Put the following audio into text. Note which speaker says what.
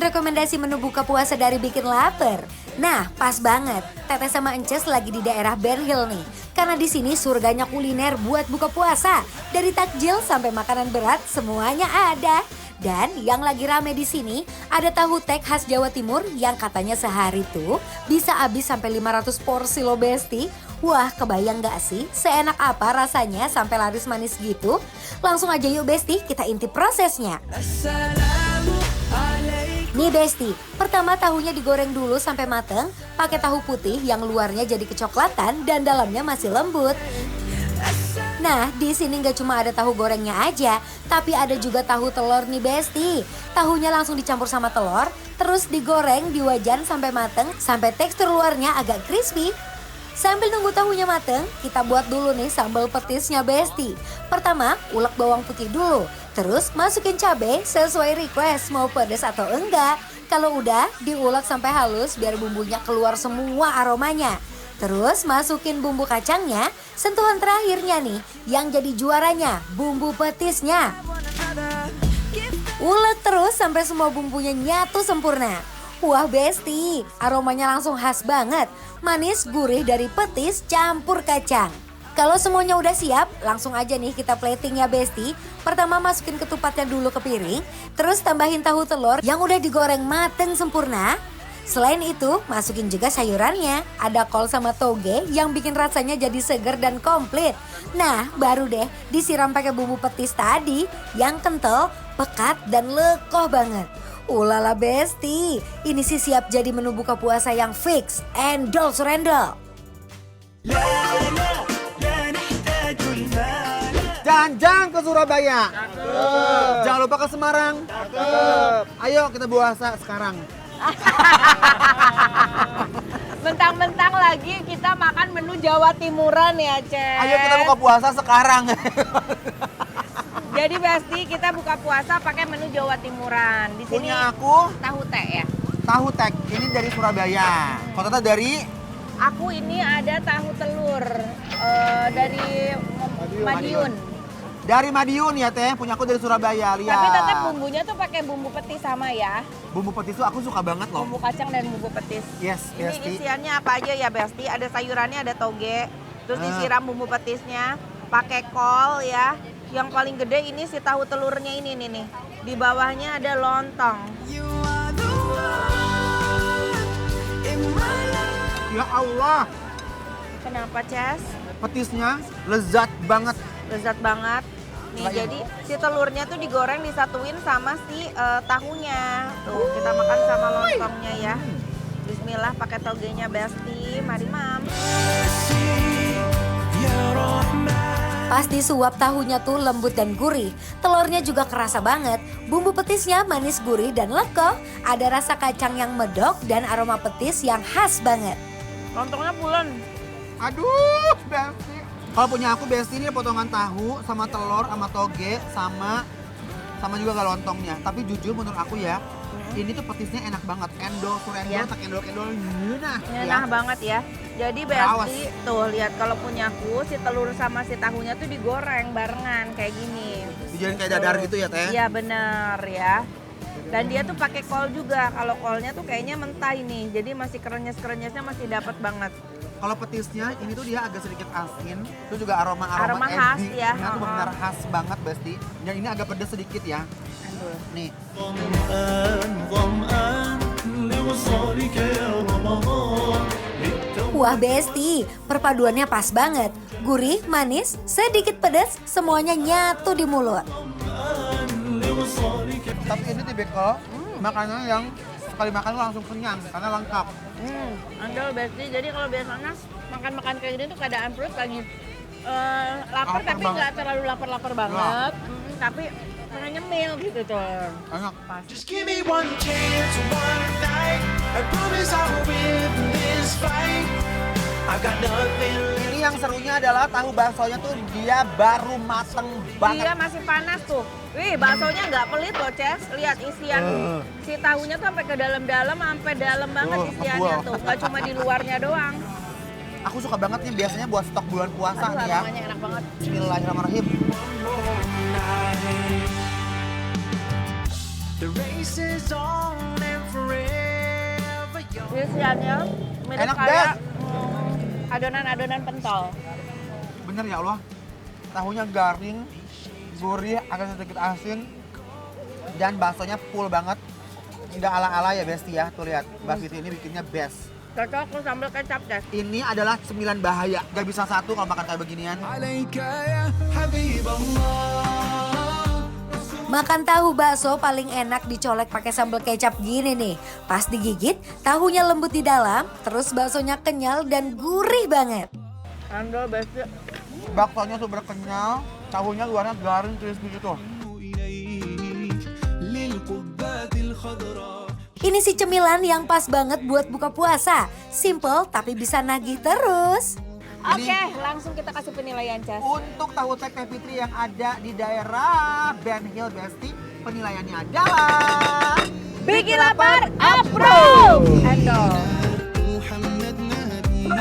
Speaker 1: Pengen rekomendasi menu buka puasa dari bikin lapar? Nah, pas banget. Teteh sama Ences lagi di daerah Ben Hill nih. Karena di sini surganya kuliner buat buka puasa. Dari takjil sampai makanan berat, semuanya ada. Dan yang lagi rame di sini ada tahu tek khas Jawa Timur yang katanya sehari tuh bisa habis sampai 500 porsi lo Besti. Wah, kebayang gak sih seenak apa rasanya sampai laris manis gitu? Langsung aja yuk Besti, kita intip prosesnya. Nih Besti, pertama tahunya digoreng dulu sampai mateng, pakai tahu putih yang luarnya jadi kecoklatan dan dalamnya masih lembut. Nah, di sini nggak cuma ada tahu gorengnya aja, tapi ada juga tahu telur nih Besti. Tahunya langsung dicampur sama telur, terus digoreng di wajan sampai mateng, sampai tekstur luarnya agak crispy. Sambil nunggu tahunya mateng, kita buat dulu nih sambal petisnya Besti. Pertama, ulek bawang putih dulu, terus masukin cabai sesuai request mau pedas atau enggak. Kalau udah, diulek sampai halus biar bumbunya keluar semua aromanya. Terus masukin bumbu kacangnya, sentuhan terakhirnya nih yang jadi juaranya, bumbu petisnya. Ulek terus sampai semua bumbunya nyatu sempurna. Wah Besti, aromanya langsung khas banget, manis gurih dari petis campur kacang. Kalau semuanya udah siap, langsung aja nih kita plating ya Besti. Pertama masukin ketupatnya dulu ke piring, terus tambahin tahu telur yang udah digoreng mateng sempurna. Selain itu, masukin juga sayurannya. Ada kol sama toge yang bikin rasanya jadi seger dan komplit. Nah, baru deh disiram pakai bumbu petis tadi yang kental, pekat, dan lekoh banget. Ulala Besti, ini sih siap jadi menu buka puasa yang fix. Endol surendol.
Speaker 2: Jalan-jalan ke Surabaya. Jangan lupa ke Semarang. Ayo kita puasa sekarang.
Speaker 3: Mentang-mentang lagi kita makan menu Jawa Timuran ya, Cek.
Speaker 2: Ayo kita buka puasa sekarang.
Speaker 3: Jadi Besti, kita buka puasa pakai menu Jawa Timuran. Di sini
Speaker 2: Punya aku
Speaker 3: tahu tek ya.
Speaker 2: tahu tek. Ini dari Surabaya. Kalau Tata dari
Speaker 3: Aku ini ada tahu telur dari Madiun.
Speaker 2: Madiun ya Teh. Punya aku dari Surabaya. Lihat.
Speaker 3: Tapi tetap bumbunya tuh pakai bumbu petis sama ya.
Speaker 2: Bumbu petis tuh aku suka banget loh.
Speaker 3: Bumbu kacang dan bumbu petis.
Speaker 2: Yes,
Speaker 3: Ini
Speaker 2: Besti.
Speaker 3: isiannya apa aja ya Besti? Ada sayurannya, ada toge. Terus disiram bumbu petisnya. Pakai kol ya. Yang paling gede ini si tahu telurnya ini nih. Di bawahnya ada lontong.
Speaker 2: Ya Allah,
Speaker 3: Kenapa, Ces?
Speaker 2: petisnya lezat banget.
Speaker 3: Lezat banget. Nih,
Speaker 2: Coba ya.
Speaker 3: jadi si telurnya tuh digoreng disatuin sama si tahunya. Tuh, kita makan sama lontongnya ya. Bismillah, pakai togenya Besti. Mari, Mam.
Speaker 1: Pas disuap tahunya tuh lembut dan gurih, telurnya juga kerasa banget. Bumbu petisnya manis gurih dan lekoh, ada rasa kacang yang medok dan aroma petis yang khas banget.
Speaker 3: Lontongnya pulen.
Speaker 2: Aduh, Besti. Kalau punya aku Besti ini potongan tahu sama telur sama toge sama juga gak lontongnya. Tapi jujur menurut aku ya, ini tuh petisnya enak banget. Endol, surendol,
Speaker 3: Iya.
Speaker 2: tak endol-endol. Nah,
Speaker 3: Enak banget ya. Jadi
Speaker 2: Awas.
Speaker 3: Besti, tuh lihat kalau punya aku si telur sama si tahunya tuh digoreng barengan kayak gini.
Speaker 2: Dijadiin kayak dadar gitu ya Teh?
Speaker 3: Iya bener ya. Dan dia tuh pakai kol juga. Kalau kolnya tuh kayaknya mentah ini. Jadi masih krenyes-krenyesnya masih dapat banget.
Speaker 2: Kalau petisnya ini tuh dia agak sedikit asin. Itu juga aroma
Speaker 3: Aroma khas ya.
Speaker 2: Ini tuh benar khas banget Besti. Dan ini agak pedas sedikit ya.
Speaker 3: Aduh.
Speaker 2: Nih.
Speaker 1: Wah Besti, perpaduannya pas banget. Gurih, manis, sedikit pedas, semuanya nyatu di mulut.
Speaker 2: Tapi ini tipikal makanan yang sekali makan tuh langsung kenyang karena lengkap.
Speaker 3: Andol Besti. Jadi kalau biasanya makan-makan kayak gini tuh keadaan perut lagi lapar
Speaker 2: Lapar
Speaker 3: tapi
Speaker 2: banget.
Speaker 3: nggak terlalu lapar-lapar banget. Tapi pengen nyemil gitu tuh.
Speaker 2: Enak.
Speaker 3: Pas.
Speaker 4: Just give me one chance, one night. I promise I will win this fight. I got nothing left.
Speaker 2: Ini yang serunya adalah tahu baksonya tuh dia baru mateng banget.
Speaker 3: Dia masih panas tuh. Wih, baksonya nggak pelit loh, Ces. Lihat isian si tahunya tuh sampai ke dalam-dalam, sampai dalam banget isiannya
Speaker 2: tebal.
Speaker 3: tuh. Nggak cuma di luarnya doang.
Speaker 2: Aku suka banget nih biasanya buat stok bulan puasa
Speaker 3: Aduh,
Speaker 2: nih ya.
Speaker 3: aromanya enak banget.
Speaker 2: Bismillahirrahmanirrahim.
Speaker 4: The race is on and
Speaker 3: Isiannya mirip
Speaker 2: Enak,
Speaker 3: kayak
Speaker 2: Bes.
Speaker 3: adonan-adonan pentol.
Speaker 2: Bener ya Allah. Tahunya garing, gurih, agak sedikit asin. Dan baksonya full banget. Nggak ala-ala ya Besti ya. Tuh lihat, Mbak Fitri ini bikinnya best.
Speaker 3: Cocok ke sambal kecap deh.
Speaker 2: Ini adalah 9 bahaya. Gak bisa satu kalau makan kayak beginian.
Speaker 4: عليك يا حبيب الله.
Speaker 1: Makan tahu bakso paling enak dicolek pakai sambal kecap gini nih. Pas digigit, tahunya lembut di dalam, terus baksonya kenyal dan gurih banget.
Speaker 3: Andol besti.
Speaker 2: Baksonya super kenyal, tahunya luarnya garing crispy gitu.
Speaker 4: إليك للقبات الخضراء.
Speaker 1: Ini sih cemilan yang pas banget buat buka puasa. Simple tapi bisa nagih terus.
Speaker 3: Oke, langsung kita kasih penilaian, Cas.
Speaker 2: Untuk tahu tek Teh Fitri yang ada di daerah Ben Hill Besti, penilaiannya adalah
Speaker 3: Bikin lapar, approve! Andol.
Speaker 4: محمد نبينا